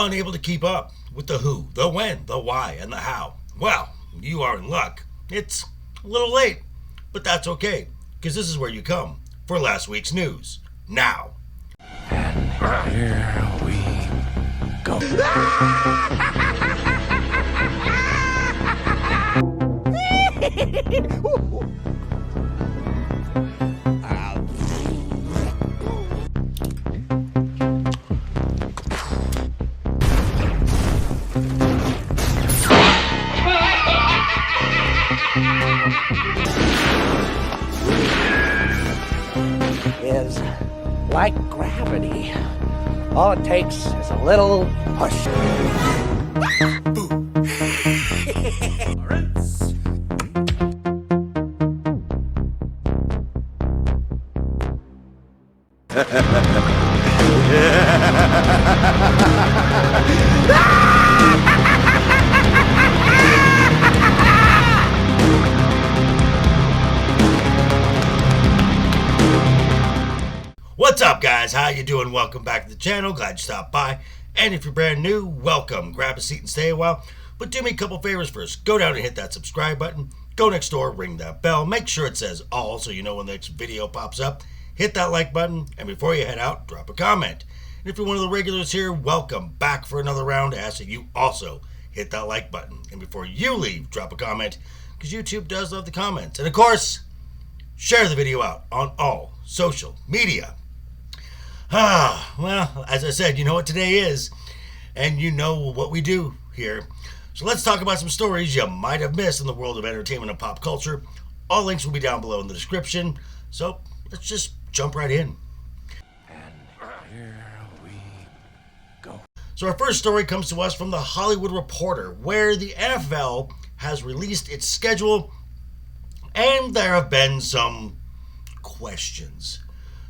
Unable to keep up with the who, the when, the why, and the how? Well, you are in luck. It's a little late, but that's okay, because this is where you come for last week's news. Now. And here we go. Is like gravity. All it takes is a little push. What's up, guys? How you doing? Welcome back to the channel. Glad you stopped by. And if you're brand new, welcome. Grab a seat and stay a while. But do me a couple favors first. Go down and hit that subscribe button. Go next door, ring that bell. Make sure it says all so you know when the next video pops up. Hit that like button. And before you head out, drop a comment. And if you're one of the regulars here, welcome back for another round. I ask that you also hit that like button. And before you leave, drop a comment, because YouTube does love the comments. And of course, share the video out on all social media. Well, as I said, you know what today is, and you know what we do here. So let's talk about some stories you might have missed in the world of entertainment and pop culture. All links will be down below in the description. So let's just jump right in. And here we go. So our first story comes to us from the Hollywood Reporter, where the NFL has released its schedule, and there have been some questions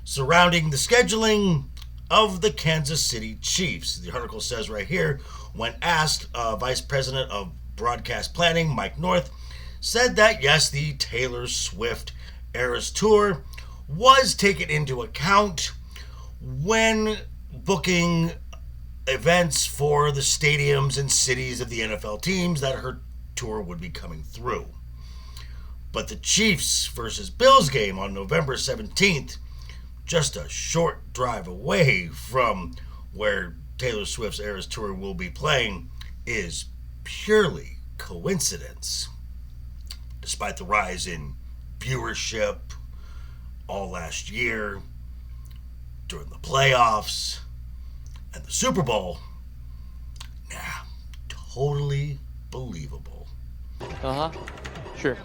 surrounding the scheduling of the Kansas City Chiefs. The article says right here, when asked, Vice President of Broadcast Planning, Mike North, said that yes, the Taylor Swift Eras Tour was taken into account when booking events for the stadiums and cities of the NFL teams that her tour would be coming through. But the Chiefs versus Bills game on November 17th, just a short drive away from where Taylor Swift's Eras Tour will be playing, is purely coincidence. Despite the rise in viewership all last year, during the playoffs, and the Super Bowl, totally believable. Sure.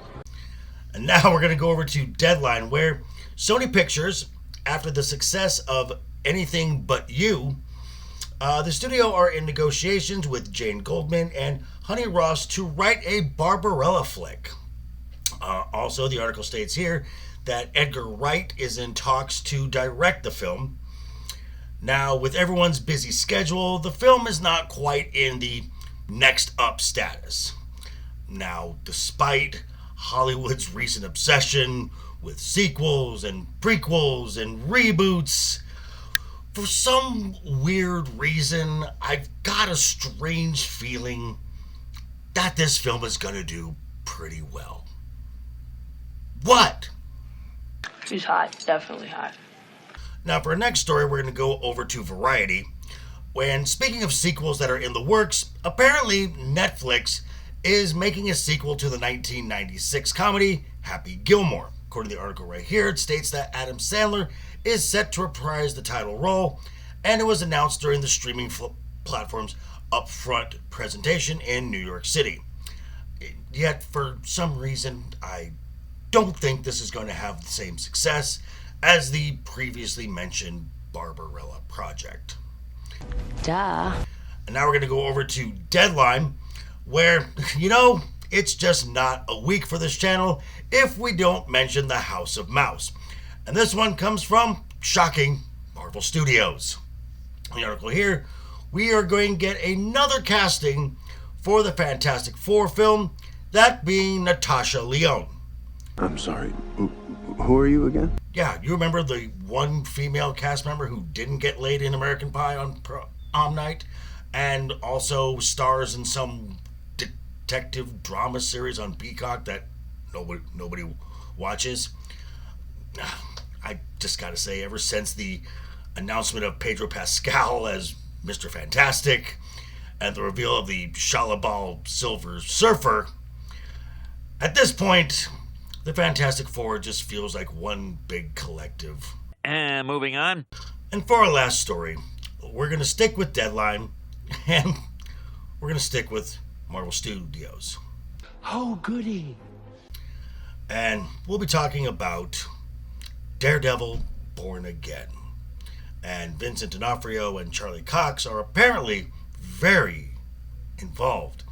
And now we're going to go over to Deadline, where Sony Pictures, after the success of Anything But You, the studio are in negotiations with Jane Goldman and Honey Ross to write a Barbarella flick. Also, the article states here that Edgar Wright is in talks to direct the film. Now, with everyone's busy schedule, the film is not quite in the next up status. Now, despite Hollywood's recent obsession with sequels and prequels and reboots, for some weird reason, I've got a strange feeling that this film is going to do pretty well. What? She's hot, definitely hot. Now, for our next story, we're going to go over to Variety. When speaking of sequels that are in the works, apparently Netflix is making a sequel to the 1996 comedy Happy Gilmore. According to the article right here, it states that Adam Sandler is set to reprise the title role, and it was announced during the streaming platform's upfront presentation in New York City. Yet, for some reason, I don't think this is going to have the same success as the previously mentioned Barbarella project. Duh. And now we're going to go over to Deadline, where, it's just not a week for this channel if we don't mention the House of Mouse. And this one comes from, shocking, Marvel Studios. In the article here, we are going to get another casting for the Fantastic Four film, that being Natasha Lyonne. I'm sorry, who are you again? Yeah, you remember the one female cast member who didn't get laid in American Pie on prom night? and also stars in some detective drama series on Peacock that nobody watches. I just gotta say, ever since the announcement of Pedro Pascal as Mr. Fantastic and the reveal of the Shalabal Silver Surfer, at this point, the Fantastic Four just feels like one big collective. Moving on. And for our last story, we're going to stick with Deadline, and we're going to stick with Marvel Studios. Oh, goody. And we'll be talking about Daredevil Born Again. And Vincent D'Onofrio and Charlie Cox are apparently very involved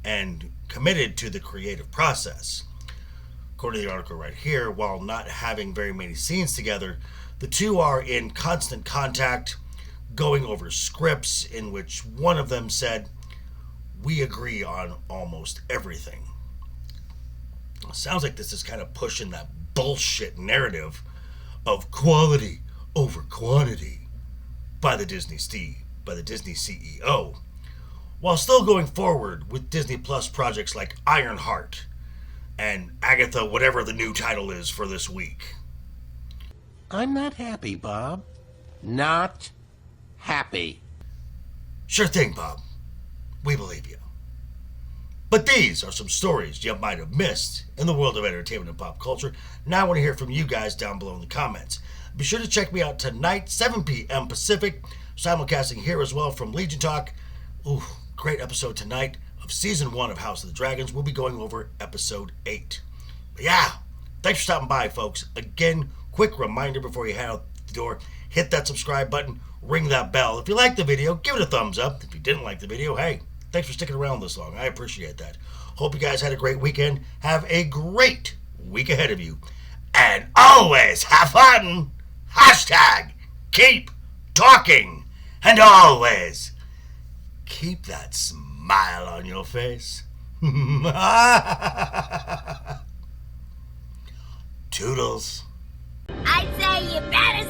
and committed to the creative process. According to the article right here, while not having very many scenes together, the two are in constant contact, going over scripts in which one of them said, "We agree on almost everything." It sounds like this is kind of pushing that bullshit narrative of quality over quantity by the Disney CEO, while still going forward with Disney Plus projects like Ironheart and Agatha, whatever the new title is for this week. I'm not happy, Bob. Not happy. Sure thing, Bob. We believe you. But these are some stories you might have missed in the world of entertainment and pop culture. Now I want to hear from you guys down below in the comments. Be sure to check me out tonight, 7 p.m. Pacific, simulcasting here as well from Legion Talk. Ooh, great episode tonight of Season 1 of House of the Dragons. We'll be going over Episode 8. But yeah, thanks for stopping by, folks. Again, quick reminder before you head out the door, hit that subscribe button, ring that bell. If you liked the video, give it a thumbs up. If you didn't like the video, hey, thanks for sticking around this long. I appreciate that. Hope you guys had a great weekend. Have a great week ahead of you. And always have fun. Hashtag keep talking. And always keep that smile on your face. Toodles. I'd say you better